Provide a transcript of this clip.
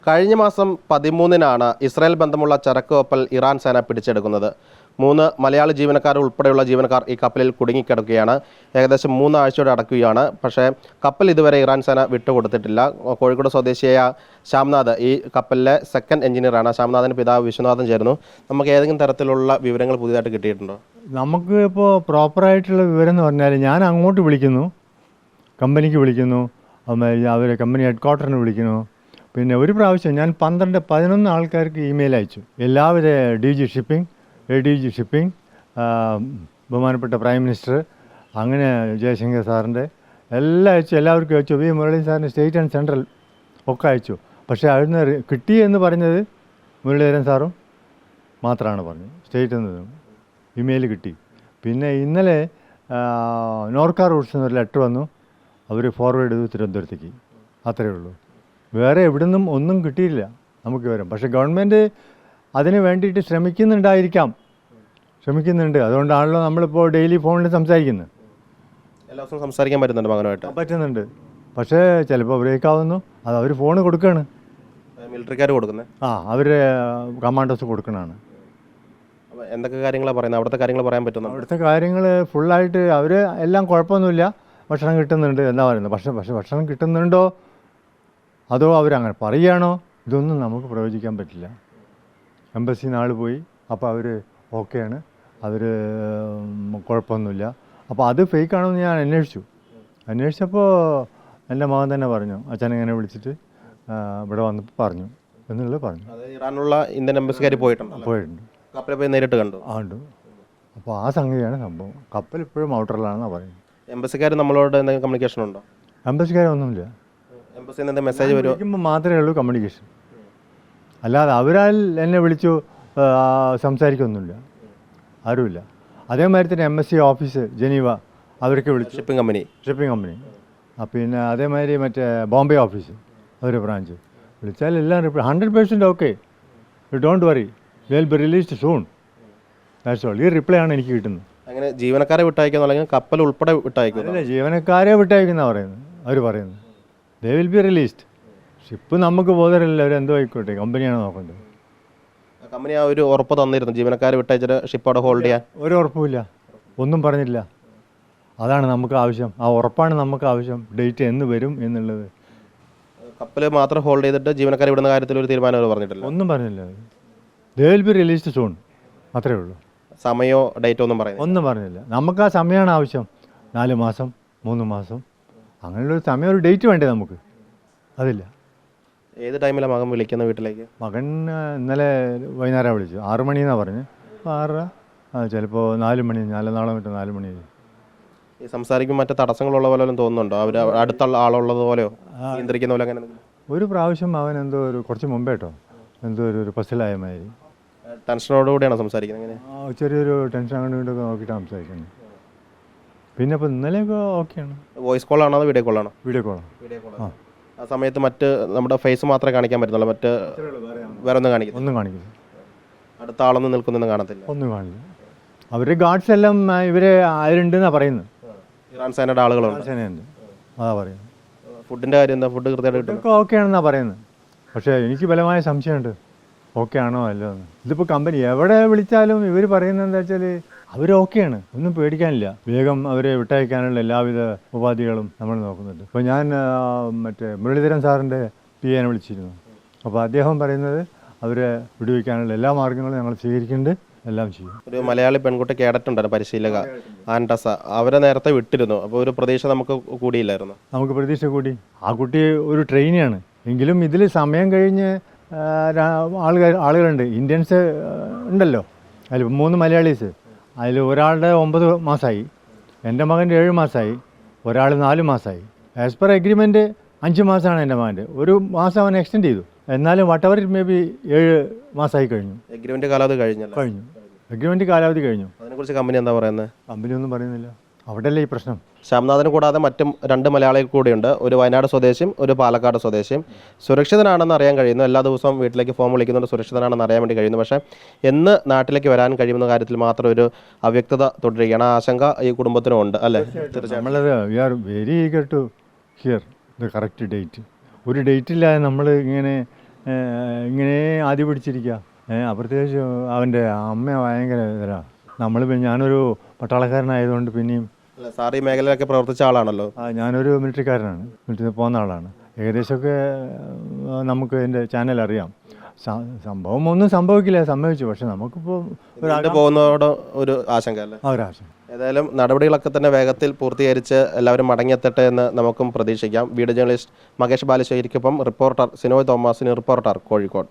കഴിഞ്ഞ മാസം 13-നാണ് ഇസ്രായേൽ ബന്ധമുള്ള ചരക്ക് കപ്പൽ ഇറാൻ സേന പിടിച്ചെടുക്കുന്നത്. 3 മലയാളി ജീവനക്കാർ ഉൾപ്പെടെയുള്ള ജീവനക്കാർ ഈ കപ്പലിൽ കുടുങ്ങിക്കിടക്കുകയാണ്. ഏകദേശം 3 ആഴ്ചയോടെ അടക്കുകയാണ്. പക്ഷേ കപ്പൽ ഇതുവരെ ഇറാൻ സേന വിട്ടുകൊടുത്തിട്ടില്ല. കോഴിക്കോട് സ്വദേശിയായ ശ്യാംനാഥ് ഈ കപ്പലിലെ സെക്കൻഡ് എഞ്ചിനീയറാണ്. ശ്യാംനാഥിൻ്റെ പിതാവ് വിശ്വനാഥൻ ചേരുന്നു. നമുക്ക് ഏതെങ്കിലും തരത്തിലുള്ള വിവരങ്ങൾ പുതിയതായിട്ട് കിട്ടിയിട്ടുണ്ടോ? നമുക്ക് ഇപ്പോൾ പ്രോപ്പറായിട്ടുള്ള വിവരം എന്ന് പറഞ്ഞാൽ ഞാൻ അങ്ങോട്ട് വിളിക്കുന്നു, കമ്പനിക്ക് വിളിക്കുന്നു, അവർ കമ്പനി ഹെഡ് ക്വാർട്ടറിന് വിളിക്കുന്നു. പിന്നെ ഒരു പ്രാവശ്യം ഞാൻ 11 ആൾക്കാർക്ക് ഇമെയിൽ അയച്ചു. എല്ലാവിധ DG ഷിപ്പിംഗ്, ADG ഷിപ്പിംഗ്, ബഹുമാനപ്പെട്ട പ്രൈം മിനിസ്റ്റർ, അങ്ങനെ ജയശങ്കർ സാറിൻ്റെ എല്ലാം അയച്ചു. എല്ലാവർക്കും അയച്ചു. V മുരളീധരൻ സാറിന് സ്റ്റേറ്റ് ആൻഡ് സെൻട്രൽ ഒക്കെ അയച്ചു. പക്ഷേ അവിടുന്ന് കിട്ടി എന്ന് പറഞ്ഞത് മുരളീധരൻ സാറും മാത്രമാണ് പറഞ്ഞത്. സ്റ്റേറ്റിൽ നിന്ന് ഇമെയിൽ കിട്ടി. പിന്നെ ഇന്നലെ നോർക്ക റൂട്ട്സ് എന്നൊരു ലെറ്റർ വന്നു. അവർ ഫോർവേഡ് ചെയ്തു തിരുവനന്തപുരത്തേക്ക്. അത്രയേ ഉള്ളൂ. വേറെ എവിടെ നിന്നും ഒന്നും കിട്ടിയില്ല നമുക്ക് വിവരം. പക്ഷേ ഗവൺമെൻറ് അതിന് വേണ്ടിയിട്ട് ശ്രമിക്കുന്നുണ്ട്. അതുകൊണ്ടാണല്ലോ നമ്മളിപ്പോൾ ഡെയിലി ഫോണിൽ സംസാരിക്കുന്നത്. എല്ലാ ദിവസവും സംസാരിക്കാൻ പറ്റുന്നുണ്ട് മകനുമായിട്ട്? പറ്റുന്നുണ്ട്. പക്ഷേ ചിലപ്പോൾ ബ്രേക്ക് ആവുന്നു. അത് അവർ ഫോൺ കൊടുക്കുകയാണ്. മിലിറ്ററിക്കാർ കൊടുക്കുന്നത്? അവർ കമാൻഡോസ് കൊടുക്കണതാണ്. എന്തൊക്കെ കാര്യങ്ങളാണ് പറയുന്നത്? അവിടുത്തെ കാര്യങ്ങൾ പറയാൻ പറ്റുന്നു? അവിടുത്തെ കാര്യങ്ങൾ ഫുള്ളായിട്ട് അവർ എല്ലാം കുഴപ്പമൊന്നുമില്ല, ഭക്ഷണം കിട്ടുന്നുണ്ട് എന്നാ പറയുന്നത്. പക്ഷേ ഭക്ഷണം കിട്ടുന്നുണ്ടോ അതോ അവരങ്ങനെ പറയുകയാണോ, ഇതൊന്നും നമുക്ക് പ്രവചിക്കാൻ പറ്റില്ല. എംബസിയിൽ ആൾ പോയി, അപ്പോൾ അവർ ഓക്കെയാണ്, അവർ കുഴപ്പമൊന്നുമില്ല. അപ്പോൾ അത് ഫേക്കാണോ എന്ന് ഞാൻ അന്വേഷിച്ചപ്പോൾ എൻ്റെ മകൻ തന്നെ പറഞ്ഞു, അച്ഛൻ ഇങ്ങനെ വിളിച്ചിട്ട് ഇവിടെ വന്നപ്പോൾ പറഞ്ഞു എന്നുള്ളത് പറഞ്ഞു. ഇറാനുള്ള ഇന്ത്യൻ എംബസിക്കാർ പോയിട്ടുണ്ട്. കപ്പലിൽ പോയി നേരിട്ട് കണ്ടു? ഉണ്ട്. അപ്പോൾ ആ സംഗതിയാണ് സംഭവം. കപ്പൽ ഇപ്പോഴും ഔട്ടറിലാണെന്നാണ് പറയുന്നത്. എംബസിക്കാർ നമ്മളോട് എന്തെങ്കിലും കമ്മ്യൂണിക്കേഷൻ ഉണ്ടോ? എംബസിക്കാരൊന്നുമില്ല. എംബസിയിൽ നിന്ന് മെസ്സേജ് വിളിക്കുമ്പോൾ മാത്രമേ ഉള്ളൂ കമ്മ്യൂണിക്കേഷൻ. അല്ലാതെ അവരാൽ എന്നെ വിളിച്ചു സംസാരിക്കൊന്നുമില്ല, ആരുമില്ല. അതേമാതിരി തന്നെ MSC ഓഫീസ് ജനീവ അവർക്ക് വിളിച്ചു, ഷിപ്പിംഗ് കമ്പനി. പിന്നെ അതേമാതിരി മറ്റേ ബോംബെ ഓഫീസ് അവർ ബ്രാഞ്ച് വിളിച്ചാൽ എല്ലാം 100% okay, you don't worry, they will be released soon. That's all. ഈ റിപ്ലൈ ആണ് എനിക്ക് കിട്ടുന്നത്. അങ്ങനെ ജീവനക്കാരെ വിട്ടയക്കുന്നു അല്ലെങ്കിൽ കപ്പൽ ഉൾപ്പെടെ വിട്ടയക്കുന്നു? അല്ല, ജീവനക്കാരെ വിട്ടയക്കുന്ന അവർ പറയുന്നത് they will be released. Ship നമുക്ക് ബോധമില്ല, അവരെന്തോ ആയിക്കോട്ടെ, കമ്പനിയാണ് നോക്കേണ്ടത്. കമ്പനി ആ ഒരു ഉറപ്പ് തന്നിരുന്നു ജീവനക്കാരെ വിട്ടയച്ചിട്ട് ഷിപ്പ് അവിടെ ഹോൾഡ് ചെയ്യാൻ? ഒരു ഉറപ്പുമില്ല, ഒന്നും പറഞ്ഞില്ല. അതാണ് നമുക്ക് ആവശ്യം, ആ ഉറപ്പാണ് നമുക്ക് ആവശ്യം. ഡേറ്റ് എന്ന് വരും എന്നുള്ളത്. കപ്പൽ മാത്രം ഹോൾഡ് ചെയ്തിട്ട് ജീവനക്കാരെ വിടുന്ന കാര്യത്തിൽ ഒരു തീരുമാനം പറഞ്ഞിട്ടില്ല? ഒന്നും പറഞ്ഞില്ല. They will be released soon, അത്രേ ഉള്ളൂ. സമയമോ ഡേറ്റോ ഒന്നും പറഞ്ഞില്ല. നമുക്ക് ആ സമയമാണ് ആവശ്യം. 4 മാസം, 3 മാസം, അങ്ങനെയുള്ളൊരു സമയം, ഒരു ഡേറ്റ് വേണ്ടേ നമുക്ക്? അതില്ല. ഏത് ടൈമിലാണ് മകൻ വിളിക്കുന്നത് വീട്ടിലേക്ക്? മകൻ ഇന്നലെ വൈകുന്നേരം വിളിച്ചു. 6 മണിയെന്നാണ് പറഞ്ഞ്. 6:30, ചിലപ്പോൾ 4 മണി, നാളെ മറ്റോ 4 മണി. ഈ സംസാരിക്കും മറ്റു തടസ്സങ്ങളുള്ള പോലെ തോന്നുന്നുണ്ടോ? അവർ അടുത്തുള്ള ആളുള്ളത് പോലെയോ നിയന്ത്രിക്കുന്ന പോലെ? അങ്ങനെ ഒരു പ്രാവശ്യം അവൻ എന്തോ കുറച്ച് മുമ്പേ എന്തോ ഒരു പസിലായ മാതിരി ടെൻഷനോടുകൂടിയാണ് സംസാരിക്കുന്നത്? അങ്ങനെ ചെറിയൊരു ടെൻഷൻ അങ്ങോട്ട് നോക്കിയിട്ട് സംസാരിക്കുന്നത്. പിന്നെ ഇപ്പോൾ ഇന്നലെയൊക്കെ ഓക്കെയാണ്. വോയിസ് കോളാണോ അതോ വീഡിയോ കോളാണോ? വീഡിയോ കോളാണ്. ആ സമയത്ത് മറ്റ് നമ്മുടെ ഫേസ് മാത്രമേ കാണിക്കാൻ പറ്റുന്നുള്ളൂ, മറ്റ് വേറെ ഒന്നും കാണിക്കില്ല? അടുത്ത ആളൊന്നും നിൽക്കുന്നൊന്നും കാണത്തില്ല? ഒന്നും കാണില്ല. അവരുടെ ഗാർഡ്സ് എല്ലാം ഇവരെ അതിലുണ്ടെന്നാണ് പറയുന്നത്. ഇറാൻ സേനയുടെ ആളുകളുണ്ട്? സേനയുണ്ട്, അതാ പറയുന്നത്. ഫുഡിൻ്റെ കാര്യം എന്താ? ഫുഡ് കൃത്യമായിട്ട് കിട്ടും? ഓക്കെ ആണെന്നാണ് പറയുന്നത്. പക്ഷേ എനിക്ക് ബലമായ സംശയമുണ്ട്, ഓക്കെ ആണോ അല്ലോ എന്ന്. ഇതിപ്പോൾ കമ്പനി എവിടെ വിളിച്ചാലും ഇവർ പറയുന്നത് എന്താ വെച്ചാൽ അവർ ഓക്കെയാണ്, ഒന്നും പേടിക്കാനില്ല, വേഗം അവരെ വിട്ടയക്കാനുള്ള എല്ലാവിധ ഉപാധികളും നമ്മൾ നോക്കുന്നുണ്ട്. ഇപ്പോൾ ഞാൻ മറ്റേ മുരളീധരൻ സാറിൻ്റെ PA വിളിച്ചിരുന്നു. അപ്പോൾ അദ്ദേഹം പറയുന്നത് അവരെ വിടുവിക്കാനുള്ള എല്ലാ മാർഗ്ഗങ്ങളും ഞങ്ങൾ സ്വീകരിക്കുന്നുണ്ട്, എല്ലാം ചെയ്യും. ഒരു മലയാളി പെൺകുട്ടി കേഡറ്റ് ഉണ്ടായിരുന്നു, പരിശീലക ആൻഡസ. അവരെ നേരത്തെ വിട്ടിരുന്നു. അപ്പോൾ ഒരു പ്രതീക്ഷ നമുക്ക് കൂടിയില്ലായിരുന്നു? നമുക്ക് പ്രതീക്ഷ കൂടി. ആ കുട്ടി ഒരു ട്രെയിനിയാണ്. എങ്കിലും ഇതിൽ സമയം കഴിഞ്ഞ് ആളുകളുണ്ട്, ഇന്ത്യൻസ് ഉണ്ടല്ലോ. അതിൽ 3 മലയാളീസ്. അതിൽ ഒരാളുടെ 9 മാസമായി, എൻ്റെ മകൻ്റെ 7 മാസമായി, ഒരാൾ 4 മാസമായി. ആസ് പെർ എഗ്രിമെൻറ്റ് 5 മാസമാണ് എൻ്റെ മകൻ്റെ. 1 മാസം അവൻ എക്സ്റ്റെൻഡ് ചെയ്തു. എന്നാലും വട്ടവർ മേ ബി 7 മാസമായി കഴിഞ്ഞു. എഗ്രിമെൻറ്റ് കാലാവധി കഴിഞ്ഞു. എഗ്രിമെൻറ്റ് കാലാവധി കഴിഞ്ഞു. അതിനെക്കുറിച്ച് കമ്പനി എന്താ പറയുന്നത്? കമ്പനി ഒന്നും പറയുന്നില്ല. അവിടെയല്ലേ ഈ പ്രശ്നം. ശ്യാംനാഥിന് കൂടാതെ മറ്റും 2 മലയാളികൾ കൂടിയുണ്ട്. ഒരു വയനാട് സ്വദേശിയും ഒരു പാലക്കാട് സ്വദേശിയും. സുരക്ഷിതനാണെന്ന് അറിയാൻ കഴിയുന്നു. എല്ലാ ദിവസവും വീട്ടിലേക്ക് ഫോൺ വിളിക്കുന്നുണ്ട്, സുരക്ഷിതനാണെന്ന് അറിയാൻ വേണ്ടി കഴിയുന്നു. പക്ഷേ എന്ന് നാട്ടിലേക്ക് വരാൻ കഴിയുന്ന കാര്യത്തിൽ മാത്രം ഒരു അവ്യക്തത തുടരുകയാണ്. ആശങ്ക ഈ കുടുംബത്തിനും ഉണ്ട് അല്ലേ? നമ്മളത് we are very eager to hear the correct date. ഒരു ഡേറ്റില്ലാതെ നമ്മൾ ഇങ്ങനെ ഇങ്ങനെ ആദ്യ പിടിച്ചിരിക്കുക. പ്രത്യേകിച്ച് അവൻ്റെ അമ്മ ഭയങ്കര ഇതിലാണ്. നമ്മളിപ്പോൾ ഞാനൊരു പട്ടാളക്കാരനായതുകൊണ്ട് പിന്നെയും സാർ ഈ മേഖലയിലൊക്കെ പ്രവർത്തിച്ച ആളാണല്ലോ. ഞാനൊരു മിലിറ്ററിക്കാരനാണ്, മിലിറ്ററിയിൽ പോകുന്ന ആളാണ്. ഏകദേശമൊക്കെ നമുക്ക് എൻ്റെ ചാനൽ അറിയാം. സംഭവം ഒന്നും സംഭവിക്കില്ല, സംഭവിച്ചു. പക്ഷെ നമുക്കിപ്പോൾ പോകുന്നതോട് ഒരു ആശങ്ക അല്ലേ? ഒരാശങ്ക. ഏതായാലും നടപടികളൊക്കെ തന്നെ വേഗത്തിൽ പൂർത്തീകരിച്ച് എല്ലാവരും മടങ്ങിയെത്തട്ടെ എന്ന് നമുക്കും പ്രതീക്ഷിക്കാം. വീഡിയോ ജേർണലിസ്റ്റ് മകേഷ് ബാലുശ്ശേരിക്കൊപ്പം റിപ്പോർട്ടർ സിനോയ് തോമസിന്, റിപ്പോർട്ടർ കോഴിക്കോട്.